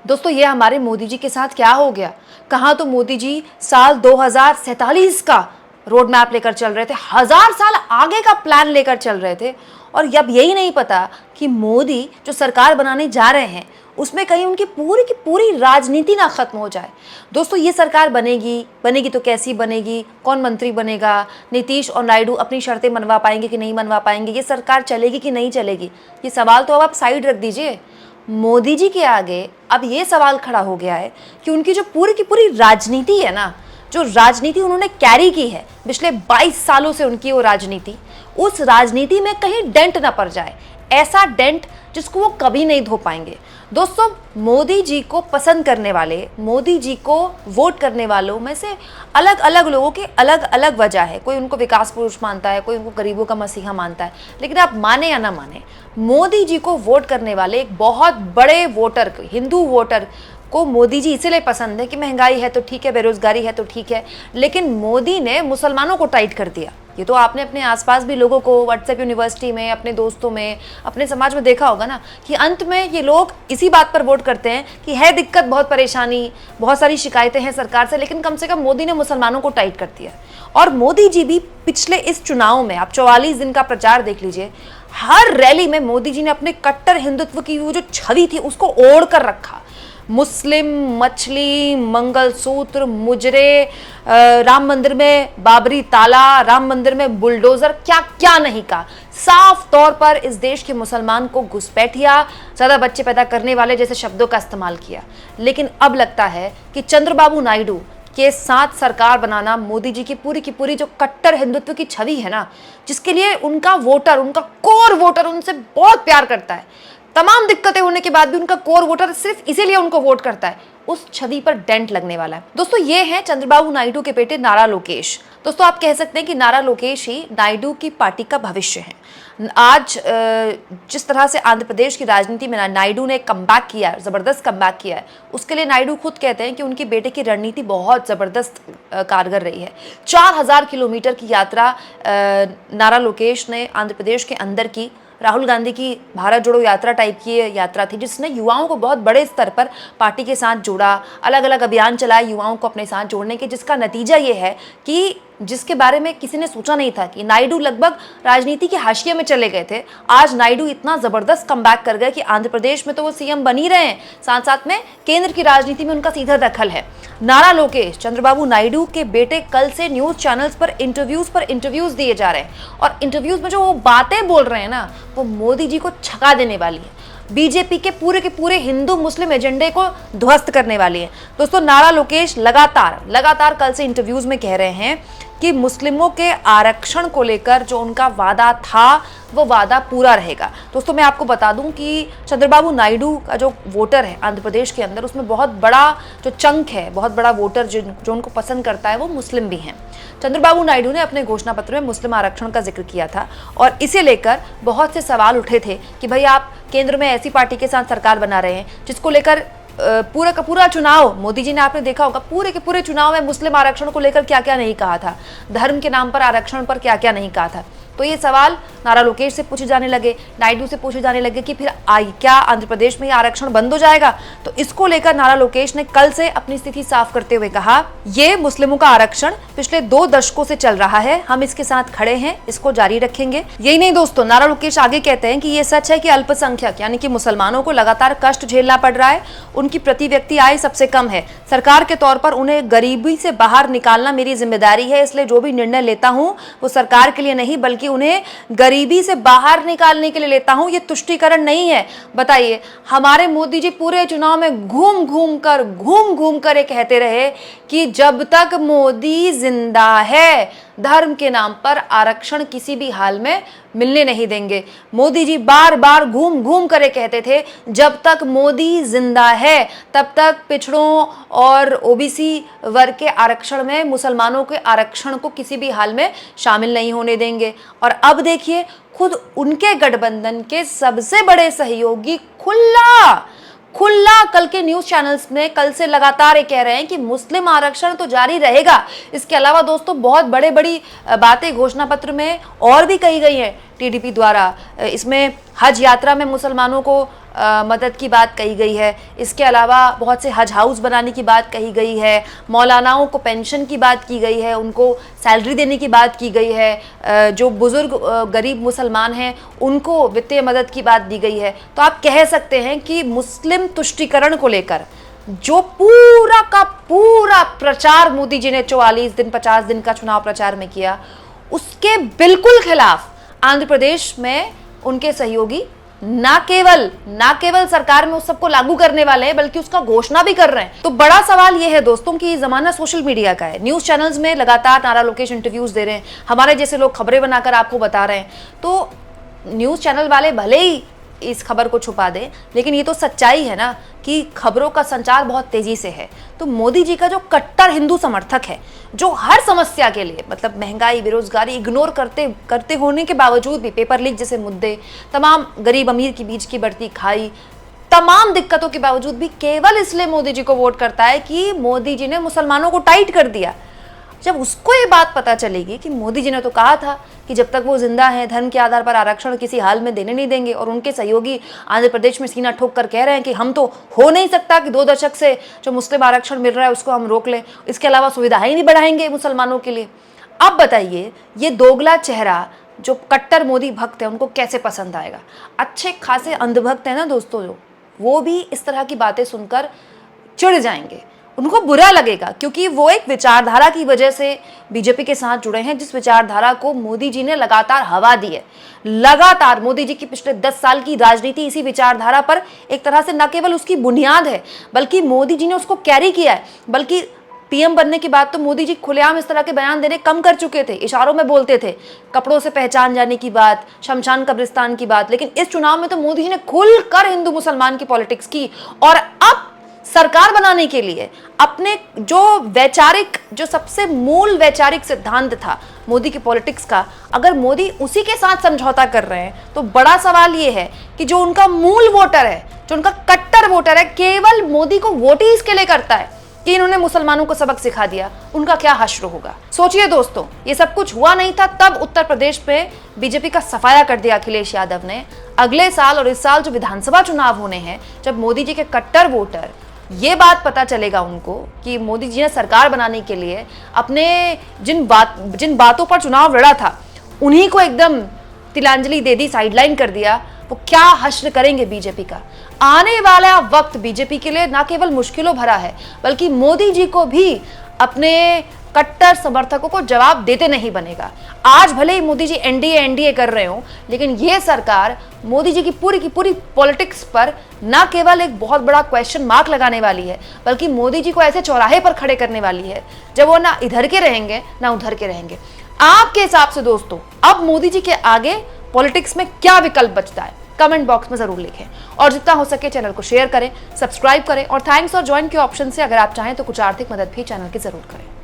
दोस्तों ये हमारे मोदी जी के साथ क्या हो गया? कहाँ तो मोदी जी साल 2047 का रोड मैप लेकर चल रहे थे, 1000 साल आगे का प्लान लेकर चल रहे थे, और अब यही नहीं पता कि मोदी जो सरकार बनाने जा रहे हैं उसमें कहीं उनकी पूरी की पूरी राजनीति ना खत्म हो जाए। दोस्तों ये सरकार बनेगी तो कैसी बनेगी, कौन मंत्री बनेगा, नीतीश और नायडू अपनी शर्तें मनवा पाएंगे कि नहीं मनवा पाएंगे, ये सरकार चलेगी कि नहीं चलेगी, ये सवाल तो अब आप साइड रख दीजिए। मोदी जी के आगे अब ये सवाल खड़ा हो गया है कि उनकी जो पूरी की पूरी राजनीति है ना, जो राजनीति उन्होंने कैरी की है पिछले 22 सालों से, उनकी वो राजनीति, उस राजनीति में कहीं डेंट ना पड़ जाए, ऐसा डेंट जिसको वो कभी नहीं धो पाएंगे। दोस्तों मोदी जी को पसंद करने वाले, मोदी जी को वोट करने वालों में से अलग अलग लोगों की अलग अलग वजह है। कोई उनको विकास पुरुष मानता है, कोई उनको गरीबों का मसीहा मानता है, लेकिन आप माने या ना माने, मोदी जी को वोट करने वाले एक बहुत बड़े वोटर, हिंदू वोटर को मोदी जी इसीलिए पसंद है कि महंगाई है तो ठीक है, बेरोजगारी है तो ठीक है, लेकिन मोदी ने मुसलमानों को टाइट कर दिया। ये तो आपने अपने आसपास भी लोगों को व्हाट्सएप यूनिवर्सिटी में, अपने दोस्तों में, अपने समाज में देखा होगा ना, कि अंत में ये लोग इसी बात पर वोट करते हैं कि है दिक्कत, बहुत परेशानी, बहुत सारी शिकायतें हैं सरकार से, लेकिन कम से कम मोदी ने मुसलमानों को टाइट कर दिया। और मोदी जी भी पिछले इस चुनाव में, आप 44 दिन का प्रचार देख लीजिए, हर रैली में मोदी जी ने अपने कट्टर हिंदुत्व की वो जो छवि थी उसको ओढ़ कर रखा। मुस्लिम, मछली, मंगलसूत्र, मुजरे, राम मंदिर में बाबरी ताला, राम मंदिर में बुलडोजर, क्या क्या नहीं कहा। साफ तौर पर इस देश के मुसलमान को घुसपैठिया, ज्यादा बच्चे पैदा करने वाले जैसे शब्दों का इस्तेमाल किया। लेकिन अब लगता है कि चंद्रबाबू नायडू के साथ सरकार बनाना मोदी जी की पूरी जो कट्टर हिंदुत्व की छवि है ना, जिसके लिए उनका वोटर, उनका कोर वोटर उनसे बहुत प्यार करता है, तमाम दिक्कतें होने के बाद भी उनका कोर वोटर सिर्फ इसीलिए उनको वोट करता है, उस छवि पर डेंट लगने वाला है। दोस्तों ये है चंद्रबाबू नायडू के बेटे नारा लोकेश। दोस्तों आप कह सकते हैं कि नारा लोकेश ही नायडू की पार्टी का भविष्य है। आज जिस तरह से आंध्र प्रदेश की राजनीति में नायडू ने कमबैक किया, जबरदस्त कमबैक किया है, उसके लिए नायडू खुद कहते हैं कि उनके बेटे की रणनीति बहुत जबरदस्त कारगर रही है। 4000 किलोमीटर की यात्रा नारा लोकेश ने आंध्र प्रदेश के अंदर की। राहुल गांधी की भारत जोड़ो यात्रा टाइप की यात्रा थी, जिसने युवाओं को बहुत बड़े स्तर पर पार्टी के साथ जोड़ा, अलग अलग अभियान चलाए युवाओं को अपने साथ जोड़ने के, जिसका नतीजा ये है कि जिसके बारे में किसी ने सोचा नहीं था कि नायडू लगभग राजनीति के हाशिए में चले गए थे, आज नायडू इतना जबरदस्त कमबैक कर गए कि आंध्र प्रदेश में तो वो सीएम बन ही रहे हैं, साथ साथ में केंद्र की राजनीति में उनका सीधा दखल है। नारा लोकेश, चंद्रबाबू नायडू के बेटे, कल से न्यूज चैनल्स पर इंटरव्यूज दिए जा रहे हैं, और इंटरव्यूज में जो वो बातें बोल रहे हैं ना, वो मोदी जी को छका देने वाली है, बीजेपी के पूरे हिंदू मुस्लिम एजेंडे को ध्वस्त करने वाली है। दोस्तों नारा लोकेश लगातार कल से इंटरव्यूज में कह रहे हैं कि मुस्लिमों के आरक्षण को लेकर जो उनका वादा था वो वादा पूरा रहेगा। दोस्तों मैं आपको बता दूं कि चंद्रबाबू नायडू का जो वोटर है आंध्र प्रदेश के अंदर, उसमें बहुत बड़ा जो चंक है, बहुत बड़ा वोटर जो उनको पसंद करता है, वो मुस्लिम भी हैं। चंद्रबाबू नायडू ने अपने घोषणा पत्र में मुस्लिम आरक्षण का जिक्र किया था, और इसे लेकर बहुत से सवाल उठे थे कि भाई आप केंद्र में ऐसी पार्टी के साथ सरकार बना रहे हैं जिसको लेकर पूरा का पूरा चुनाव, मोदी जी ने आपने देखा होगा पूरे के पूरे चुनाव में मुस्लिम आरक्षण को लेकर क्या क्या नहीं कहा था, धर्म के नाम पर आरक्षण पर क्या क्या नहीं कहा था। तो ये सवाल नारा लोकेश से पूछे जाने लगे, नायडू से पूछे जाने लगे कि फिर क्या आंध्र प्रदेश में ये आरक्षण बंद हो जाएगा। तो इसको लेकर नारा लोकेश ने कल से अपनी स्थिति साफ करते हुए कहा, ये मुस्लिमों का आरक्षण पिछले 2 दशकों से चल रहा है, हम इसके साथ खड़े हैं, इसको जारी रखेंगे। यही नहीं दोस्तों, नारा लोकेश आगे कहते हैं कि ये सच है कि अल्पसंख्यक यानी कि मुसलमानों को लगातार कष्ट झेलना पड़ रहा है, उनकी प्रति व्यक्ति आय सबसे कम है, सरकार के तौर पर उन्हें गरीबी से बाहर निकालना मेरी जिम्मेदारी है, इसलिए जो भी निर्णय लेता हूँ वो सरकार के लिए नहीं बल्कि उन्हें गरीबी से बाहर निकालने के लिए लेता हूं, ये तुष्टीकरण नहीं है। बताइए, हमारे मोदी जी पूरे चुनाव में घूम घूम कर ये कहते रहे कि जब तक मोदी जिंदा है धर्म के नाम पर आरक्षण किसी भी हाल में मिलने नहीं देंगे। मोदी जी बार बार घूम कर ये कहते थे जब तक मोदी जिंदा है तब तक पिछड़ों और ओबीसी वर्ग के आरक्षण में मुसलमानों के आरक्षण को किसी भी हाल में शामिल नहीं होने देंगे। और अब देखिए, खुद उनके गठबंधन के सबसे बड़े सहयोगी खुला कल के न्यूज चैनल्स में कल से लगातार ये कह रहे हैं कि मुस्लिम आरक्षण तो जारी रहेगा। इसके अलावा दोस्तों बहुत बड़ी बातें घोषणा पत्र में और भी कही गई हैं टीडीपी द्वारा। इसमें हज यात्रा में मुसलमानों को मदद की बात कही गई है। इसके अलावा बहुत से हज हाउस बनाने की बात कही गई है, मौलानाओं को पेंशन की बात की गई है, उनको सैलरी देने की बात की गई है, जो बुज़ुर्ग गरीब मुसलमान हैं उनको वित्तीय मदद की बात दी गई है। तो आप कह सकते हैं कि मुस्लिम तुष्टीकरण को लेकर जो पूरा का पूरा प्रचार मोदी जी ने 44 दिन 50 दिन का चुनाव प्रचार में किया, उसके बिल्कुल खिलाफ आंध्र प्रदेश में उनके सहयोगी ना केवल सरकार में उस सबको लागू करने वाले हैं बल्कि उसका घोषणा भी कर रहे हैं। तो बड़ा सवाल यह है दोस्तों कि जमाना सोशल मीडिया का है, न्यूज चैनल्स में लगातार नारा लोकेश इंटरव्यूज दे रहे हैं, हमारे जैसे लोग खबरें बनाकर आपको बता रहे हैं। तो न्यूज चैनल वाले भले ही इस खबर को छुपा दें, लेकिन ये तो सच्चाई है ना कि खबरों का संचार बहुत तेजी से है। तो मोदी जी का जो कट्टर हिंदू समर्थक है, जो हर समस्या के लिए मतलब महंगाई, बेरोजगारी इग्नोर करते होने के बावजूद भी, पेपर लीक जैसे मुद्दे, तमाम गरीब अमीर के बीच की बढ़ती खाई, तमाम दिक्कतों के बावजूद भी केवल इसलिए मोदी जी को वोट करता है कि मोदी जी ने मुसलमानों को टाइट कर दिया। जब उसको ये बात पता चलेगी कि मोदी जी ने तो कहा था कि जब तक वो जिंदा हैं धर्म के आधार पर आरक्षण किसी हाल में देने नहीं देंगे, और उनके सहयोगी आंध्र प्रदेश में सीना ठोक कर कह रहे हैं कि हम तो हो नहीं सकता कि 2 दशक से जो मुस्लिम आरक्षण मिल रहा है उसको हम रोक लें, इसके अलावा सुविधाएं नहीं बढ़ाएंगे मुसलमानों के लिए। अब बताइए ये दोगला चेहरा जो कट्टर मोदी भक्त है उनको कैसे पसंद आएगा। अच्छे खासे अंधभक्त है ना दोस्तों, जो वो भी इस तरह की बातें सुनकर चिढ़ जाएंगे, उनको बुरा लगेगा, क्योंकि वो एक विचारधारा की वजह से बीजेपी के साथ जुड़े हैं, जिस विचारधारा को मोदी जी ने लगातार हवा दी है। लगातार मोदी जी की पिछले 10 साल की राजनीति इसी विचारधारा पर एक तरह से न केवल उसकी बुनियाद है बल्कि मोदी जी ने उसको कैरी किया है। बल्कि पीएम बनने के बाद तो मोदी जी खुलेआम इस तरह के बयान देने कम कर चुके थे, इशारों में बोलते थे, कपड़ों से पहचान जाने की बात, शमशान कब्रिस्तान की बात, लेकिन इस चुनाव में तो मोदी जी ने खुलकर हिंदू मुसलमान की पॉलिटिक्स की। और अब सरकार बनाने के लिए अपने जो सबसे मूल वैचारिक सिद्धांत था मोदी की पॉलिटिक्स का, अगर मोदी उसी के साथ समझौता कर रहे हैं तो बड़ा सवाल यह है कि जो उनका मूल वोटर है, जो उनका कट्टर वोटर है, केवल मोदी को वोट ही इसके लिए करता है कि इन्होंने मुसलमानों को सबक सिखा दिया, उनका क्या हश्र होगा। सोचिए दोस्तों, ये सब कुछ हुआ नहीं था तब उत्तर प्रदेश में बीजेपी का सफाया कर दिया अखिलेश यादव ने। अगले साल और इस साल जो विधानसभा चुनाव होने हैं, जब मोदी जी के कट्टर वोटर ये बात पता चलेगा उनको कि मोदी जी ने सरकार बनाने के लिए अपने जिन बातों पर चुनाव लड़ा था उन्हीं को एकदम तिलांजलि दे दी, साइडलाइन कर दिया, वो क्या हश्र करेंगे बीजेपी का। आने वाला वक्त बीजेपी के लिए ना केवल मुश्किलों भरा है बल्कि मोदी जी को भी अपने कट्टर समर्थकों को जवाब देते नहीं बनेगा। आज भले ही मोदी जी एनडीए कर रहे हो, लेकिन यह सरकार मोदी जी की पूरी पॉलिटिक्स पर ना केवल एक बहुत बड़ा क्वेश्चन मार्क लगाने वाली है बल्कि मोदी जी को ऐसे चौराहे पर खड़े करने वाली है जब वो ना इधर के रहेंगे ना उधर के रहेंगे। आपके हिसाब से दोस्तों अब मोदी जी के आगे पॉलिटिक्स में क्या विकल्प बचता है, कमेंट बॉक्स में जरूर लिखें, और जितना हो सके चैनल को शेयर करें, सब्सक्राइब करें, और थैंक्स और ज्वाइन के ऑप्शन से अगर आप चाहें तो कुछ आर्थिक मदद भी चैनल की जरूर करें।